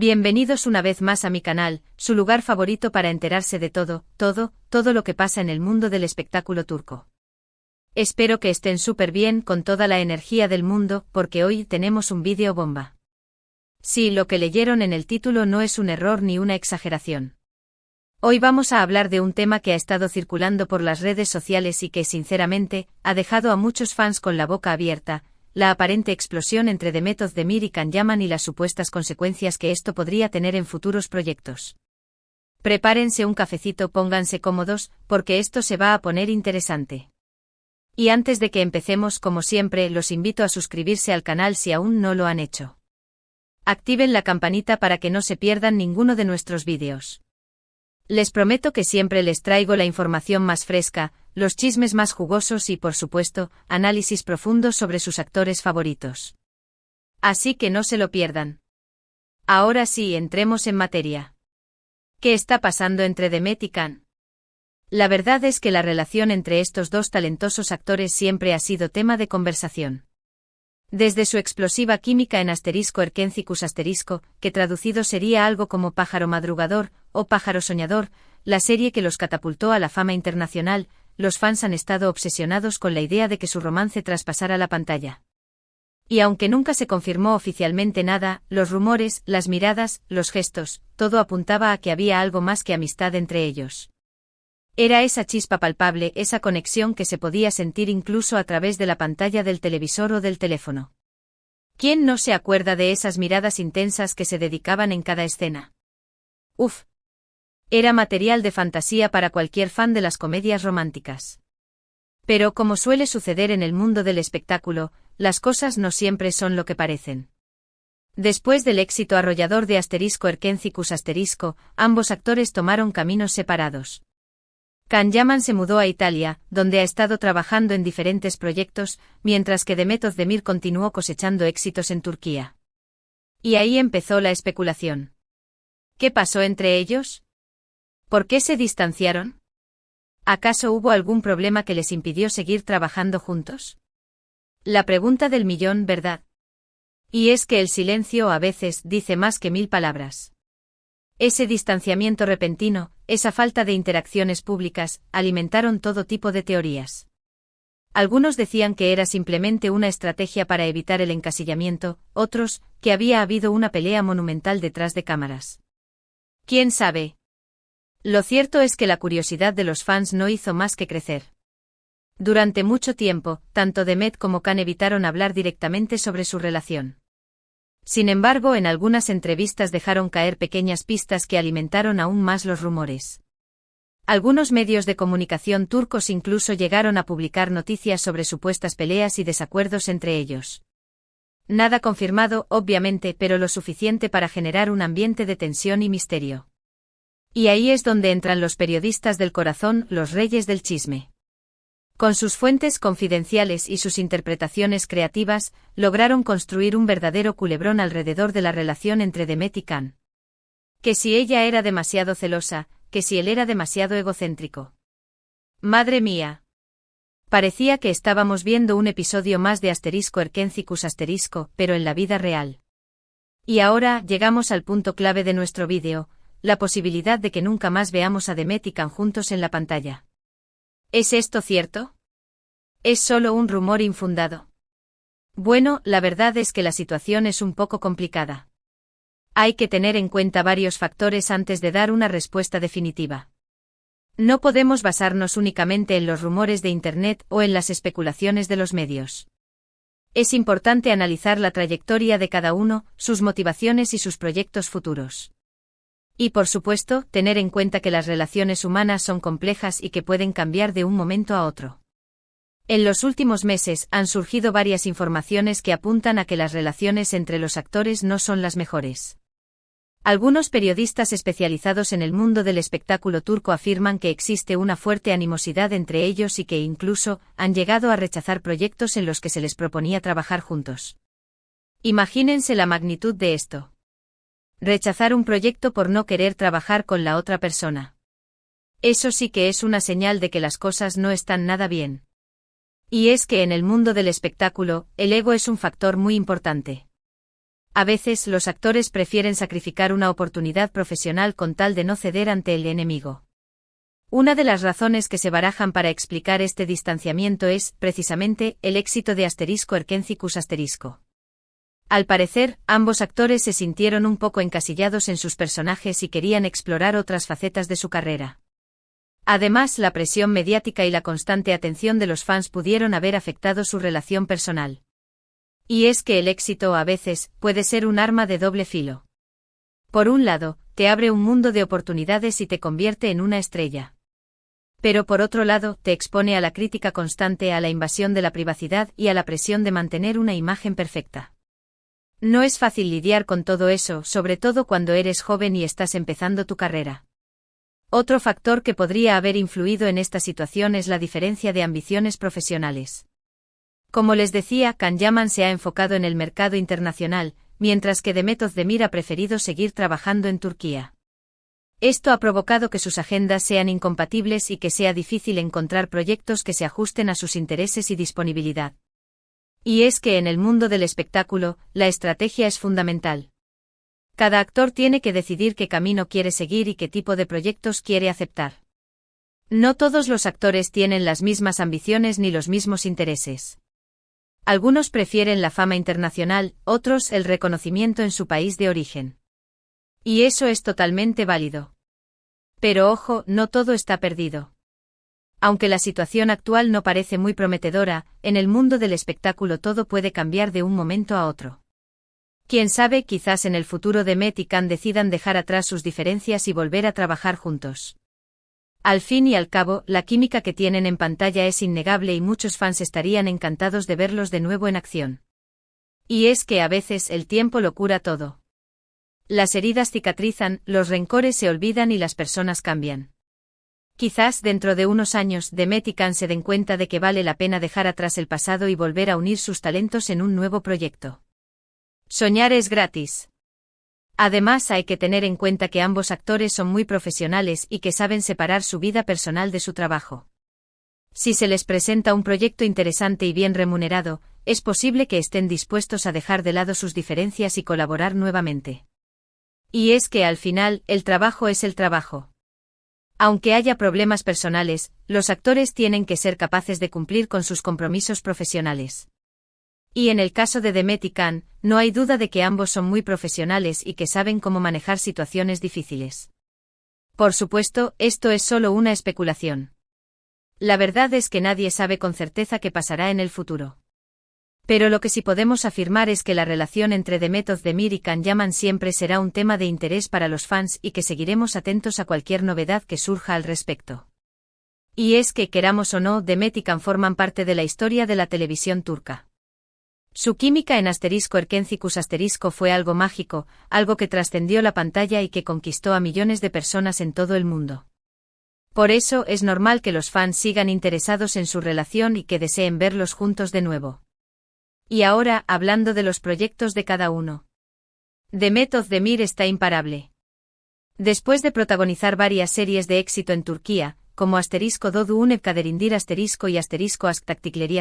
Bienvenidos una vez más a mi canal, su lugar favorito para enterarse de todo lo que pasa en el mundo del espectáculo turco. Espero que estén súper bien con toda la energía del mundo, porque hoy tenemos un vídeo bomba. Sí, lo que leyeron en el título no es un error ni una exageración. Hoy vamos a hablar de un tema que ha estado circulando por las redes sociales y que, sinceramente, ha dejado a muchos fans con la boca abierta: la aparente explosión entre Demet Özdemir y Can Yaman y las supuestas consecuencias que esto podría tener en futuros proyectos. Prepárense un cafecito, pónganse cómodos, porque esto se va a poner interesante. Y antes de que empecemos, como siempre, los invito a suscribirse al canal si aún no lo han hecho. Activen la campanita para que no se pierdan ninguno de nuestros vídeos. Les prometo que siempre les traigo la información más fresca, los chismes más jugosos y, por supuesto, análisis profundos sobre sus actores favoritos. Así que no se lo pierdan. Ahora sí, entremos en materia. ¿Qué está pasando entre Demet y Can? La verdad es que la relación entre estos dos talentosos actores siempre ha sido tema de conversación. Desde su explosiva química en *Erkencikus*, que traducido sería algo como Pájaro Madrugador o Pájaro Soñador, la serie que los catapultó a la fama internacional, los fans han estado obsesionados con la idea de que su romance traspasara la pantalla. Y aunque nunca se confirmó oficialmente nada, los rumores, las miradas, los gestos, todo apuntaba a que había algo más que amistad entre ellos. Era esa chispa palpable, esa conexión que se podía sentir incluso a través de la pantalla del televisor o del teléfono. ¿Quién no se acuerda de esas miradas intensas que se dedicaban en cada escena? Uf. Era material de fantasía para cualquier fan de las comedias románticas. Pero como suele suceder en el mundo del espectáculo, las cosas no siempre son lo que parecen. Después del éxito arrollador de *Erkencikus*, ambos actores tomaron caminos separados. Can Yaman se mudó a Italia, donde ha estado trabajando en diferentes proyectos, mientras que Demet Özdemir continuó cosechando éxitos en Turquía. Y ahí empezó la especulación. ¿Qué pasó entre ellos? ¿Por qué se distanciaron? ¿Acaso hubo algún problema que les impidió seguir trabajando juntos? La pregunta del millón, ¿verdad? Y es que el silencio a veces dice más que 1000 palabras. Ese distanciamiento repentino, esa falta de interacciones públicas, alimentaron todo tipo de teorías. Algunos decían que era simplemente una estrategia para evitar el encasillamiento, otros, que había habido una pelea monumental detrás de cámaras. ¿Quién sabe? Lo cierto es que la curiosidad de los fans no hizo más que crecer. Durante mucho tiempo, tanto Demet como Can evitaron hablar directamente sobre su relación. Sin embargo, en algunas entrevistas dejaron caer pequeñas pistas que alimentaron aún más los rumores. Algunos medios de comunicación turcos incluso llegaron a publicar noticias sobre supuestas peleas y desacuerdos entre ellos. Nada confirmado, obviamente, pero lo suficiente para generar un ambiente de tensión y misterio. Y ahí es donde entran los periodistas del corazón, los reyes del chisme. Con sus fuentes confidenciales y sus interpretaciones creativas, lograron construir un verdadero culebrón alrededor de la relación entre Demet y Can. Que si ella era demasiado celosa, que si él era demasiado egocéntrico. ¡Madre mía! Parecía que estábamos viendo un episodio más de *Erkencikus*, pero en la vida real. Y ahora llegamos al punto clave de nuestro vídeo, la posibilidad de que nunca más veamos a Demet y Can juntos en la pantalla. ¿Es esto cierto? ¿Es solo un rumor infundado? Bueno, la verdad es que la situación es un poco complicada. Hay que tener en cuenta varios factores antes de dar una respuesta definitiva. No podemos basarnos únicamente en los rumores de Internet o en las especulaciones de los medios. Es importante analizar la trayectoria de cada uno, sus motivaciones y sus proyectos futuros. Y por supuesto, tener en cuenta que las relaciones humanas son complejas y que pueden cambiar de un momento a otro. En los últimos meses han surgido varias informaciones que apuntan a que las relaciones entre los actores no son las mejores. Algunos periodistas especializados en el mundo del espectáculo turco afirman que existe una fuerte animosidad entre ellos y que incluso han llegado a rechazar proyectos en los que se les proponía trabajar juntos. Imagínense la magnitud de esto. Rechazar un proyecto por no querer trabajar con la otra persona. Eso sí que es una señal de que las cosas no están nada bien. Y es que en el mundo del espectáculo, el ego es un factor muy importante. A veces los actores prefieren sacrificar una oportunidad profesional con tal de no ceder ante el enemigo. Una de las razones que se barajan para explicar este distanciamiento es, precisamente, el éxito de *Erkencicus*. Al parecer, ambos actores se sintieron un poco encasillados en sus personajes y querían explorar otras facetas de su carrera. Además, la presión mediática y la constante atención de los fans pudieron haber afectado su relación personal. Y es que el éxito, a veces, puede ser un arma de doble filo. Por un lado, te abre un mundo de oportunidades y te convierte en una estrella. Pero por otro lado, te expone a la crítica constante, a la invasión de la privacidad y a la presión de mantener una imagen perfecta. No es fácil lidiar con todo eso, sobre todo cuando eres joven y estás empezando tu carrera. Otro factor que podría haber influido en esta situación es la diferencia de ambiciones profesionales. Como les decía, Can Yaman se ha enfocado en el mercado internacional, mientras que Demet Özdemir ha preferido seguir trabajando en Turquía. Esto ha provocado que sus agendas sean incompatibles y que sea difícil encontrar proyectos que se ajusten a sus intereses y disponibilidad. Y es que en el mundo del espectáculo, la estrategia es fundamental. Cada actor tiene que decidir qué camino quiere seguir y qué tipo de proyectos quiere aceptar. No todos los actores tienen las mismas ambiciones ni los mismos intereses. Algunos prefieren la fama internacional, otros el reconocimiento en su país de origen. Y eso es totalmente válido. Pero ojo, no todo está perdido. Aunque la situación actual no parece muy prometedora, en el mundo del espectáculo todo puede cambiar de un momento a otro. Quién sabe, quizás en el futuro Demet y Can decidan dejar atrás sus diferencias y volver a trabajar juntos. Al fin y al cabo, la química que tienen en pantalla es innegable y muchos fans estarían encantados de verlos de nuevo en acción. Y es que a veces el tiempo lo cura todo. Las heridas cicatrizan, los rencores se olvidan y las personas cambian. Quizás dentro de unos años Demet y Can se den cuenta de que vale la pena dejar atrás el pasado y volver a unir sus talentos en un nuevo proyecto. Soñar es gratis. Además, hay que tener en cuenta que ambos actores son muy profesionales y que saben separar su vida personal de su trabajo. Si se les presenta un proyecto interesante y bien remunerado, es posible que estén dispuestos a dejar de lado sus diferencias y colaborar nuevamente. Y es que al final, el trabajo es el trabajo. Aunque haya problemas personales, los actores tienen que ser capaces de cumplir con sus compromisos profesionales. Y en el caso de Demet y Can, no hay duda de que ambos son muy profesionales y que saben cómo manejar situaciones difíciles. Por supuesto, esto es solo una especulación. La verdad es que nadie sabe con certeza qué pasará en el futuro. Pero lo que sí podemos afirmar es que la relación entre Demet Özdemir y Can Yaman siempre será un tema de interés para los fans y que seguiremos atentos a cualquier novedad que surja al respecto. Y es que, queramos o no, Demet y Can forman parte de la historia de la televisión turca. Su química en *Erkencicus* fue algo mágico, algo que trascendió la pantalla y que conquistó a millones de personas en todo el mundo. Por eso es normal que los fans sigan interesados en su relación y que deseen verlos juntos de nuevo. Y ahora, hablando de los proyectos de cada uno. Demet Özdemir está imparable. Después de protagonizar varias series de éxito en Turquía, como *Doğu Unep Kaderindir* y *Aşk Taktikleri*,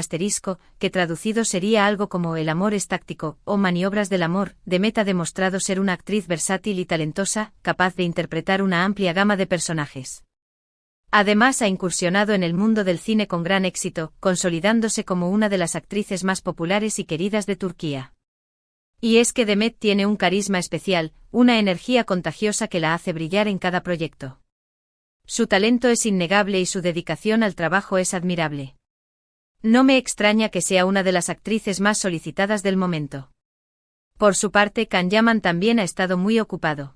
que traducido sería algo como El amor es táctico, o Maniobras del amor, Demet ha demostrado ser una actriz versátil y talentosa, capaz de interpretar una amplia gama de personajes. Además ha incursionado en el mundo del cine con gran éxito, consolidándose como una de las actrices más populares y queridas de Turquía. Y es que Demet tiene un carisma especial, una energía contagiosa que la hace brillar en cada proyecto. Su talento es innegable y su dedicación al trabajo es admirable. No me extraña que sea una de las actrices más solicitadas del momento. Por su parte, Can Yaman también ha estado muy ocupado.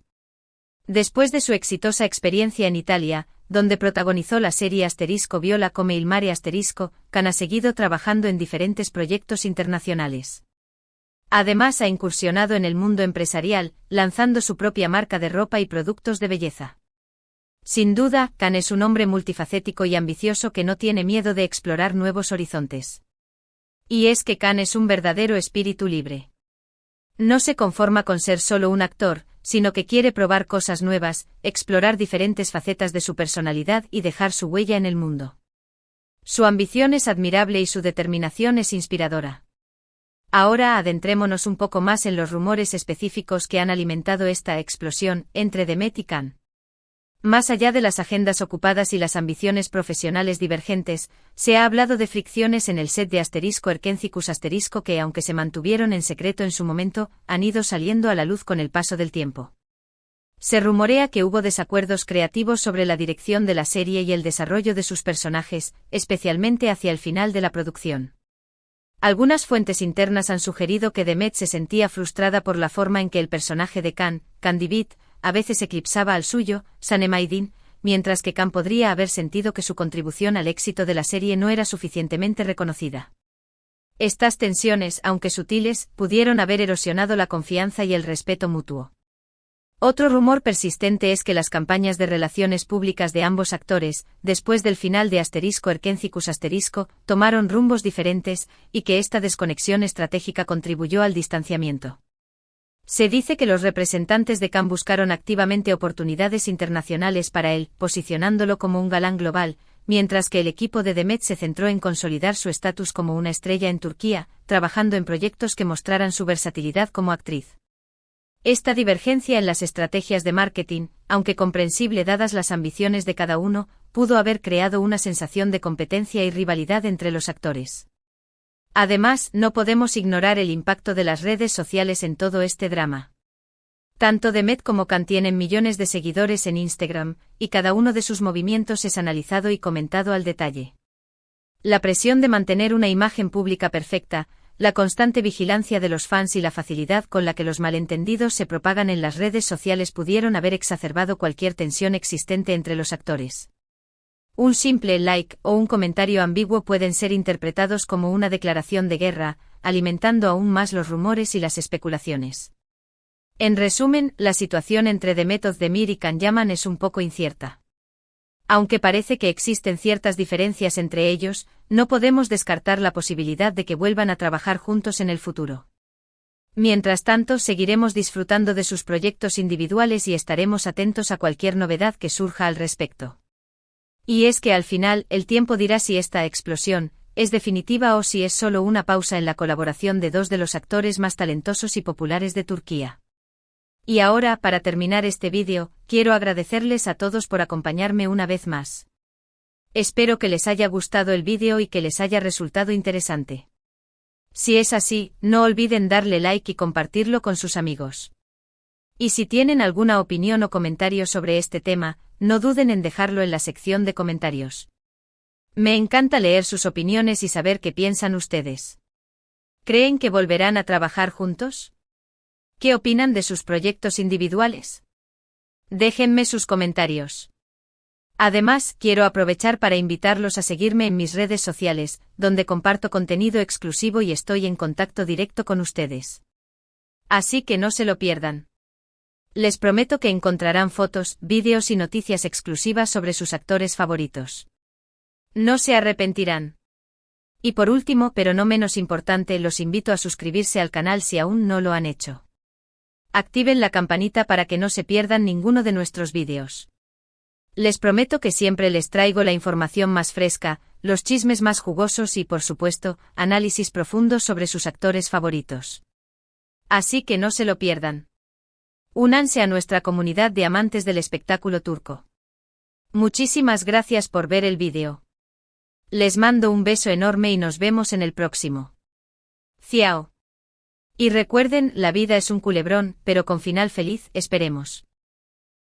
Después de su exitosa experiencia en Italia, donde protagonizó la serie *Viola come il mare*, Can ha seguido trabajando en diferentes proyectos internacionales. Además ha incursionado en el mundo empresarial, lanzando su propia marca de ropa y productos de belleza. Sin duda, Can es un hombre multifacético y ambicioso que no tiene miedo de explorar nuevos horizontes. Y es que Can es un verdadero espíritu libre. No se conforma con ser solo un actor, sino que quiere probar cosas nuevas, explorar diferentes facetas de su personalidad y dejar su huella en el mundo. Su ambición es admirable y su determinación es inspiradora. Ahora adentrémonos un poco más en los rumores específicos que han alimentado esta explosión entre Demet y Khan. Más allá de las agendas ocupadas y las ambiciones profesionales divergentes, se ha hablado de fricciones en el set de Erkencicus que, aunque se mantuvieron en secreto en su momento, han ido saliendo a la luz con el paso del tiempo. Se rumorea que hubo desacuerdos creativos sobre la dirección de la serie y el desarrollo de sus personajes, especialmente hacia el final de la producción. Algunas fuentes internas han sugerido que Demet se sentía frustrada por la forma en que el personaje de Khan, Kandibit, a veces eclipsaba al suyo, Sanemaidin, mientras que Khan podría haber sentido que su contribución al éxito de la serie no era suficientemente reconocida. Estas tensiones, aunque sutiles, pudieron haber erosionado la confianza y el respeto mutuo. Otro rumor persistente es que las campañas de relaciones públicas de ambos actores, después del final de Erkencicus tomaron rumbos diferentes, y que esta desconexión estratégica contribuyó al distanciamiento. Se dice que los representantes de Khan buscaron activamente oportunidades internacionales para él, posicionándolo como un galán global, mientras que el equipo de Demet se centró en consolidar su estatus como una estrella en Turquía, trabajando en proyectos que mostraran su versatilidad como actriz. Esta divergencia en las estrategias de marketing, aunque comprensible dadas las ambiciones de cada uno, pudo haber creado una sensación de competencia y rivalidad entre los actores. Además, no podemos ignorar el impacto de las redes sociales en todo este drama. Tanto Demet como Khan tienen millones de seguidores en Instagram, y cada uno de sus movimientos es analizado y comentado al detalle. La presión de mantener una imagen pública perfecta, la constante vigilancia de los fans y la facilidad con la que los malentendidos se propagan en las redes sociales pudieron haber exacerbado cualquier tensión existente entre los actores. Un simple like o un comentario ambiguo pueden ser interpretados como una declaración de guerra, alimentando aún más los rumores y las especulaciones. En resumen, la situación entre Demet Özdemir y Can Yaman es un poco incierta. Aunque parece que existen ciertas diferencias entre ellos, no podemos descartar la posibilidad de que vuelvan a trabajar juntos en el futuro. Mientras tanto, seguiremos disfrutando de sus proyectos individuales y estaremos atentos a cualquier novedad que surja al respecto. Y es que al final, el tiempo dirá si esta explosión es definitiva o si es solo una pausa en la colaboración de dos de los actores más talentosos y populares de Turquía. Y ahora, para terminar este vídeo, quiero agradecerles a todos por acompañarme una vez más. Espero que les haya gustado el vídeo y que les haya resultado interesante. Si es así, no olviden darle like y compartirlo con sus amigos. Y si tienen alguna opinión o comentario sobre este tema, no duden en dejarlo en la sección de comentarios. Me encanta leer sus opiniones y saber qué piensan ustedes. ¿Creen que volverán a trabajar juntos? ¿Qué opinan de sus proyectos individuales? Déjenme sus comentarios. Además, quiero aprovechar para invitarlos a seguirme en mis redes sociales, donde comparto contenido exclusivo y estoy en contacto directo con ustedes. Así que no se lo pierdan. Les prometo que encontrarán fotos, vídeos y noticias exclusivas sobre sus actores favoritos. No se arrepentirán. Y por último, pero no menos importante, los invito a suscribirse al canal si aún no lo han hecho. Activen la campanita para que no se pierdan ninguno de nuestros vídeos. Les prometo que siempre les traigo la información más fresca, los chismes más jugosos y, por supuesto, análisis profundos sobre sus actores favoritos. Así que no se lo pierdan. Únanse a nuestra comunidad de amantes del espectáculo turco. Muchísimas gracias por ver el vídeo. Les mando un beso enorme y nos vemos en el próximo. Ciao. Y recuerden, la vida es un culebrón, pero con final feliz, esperemos.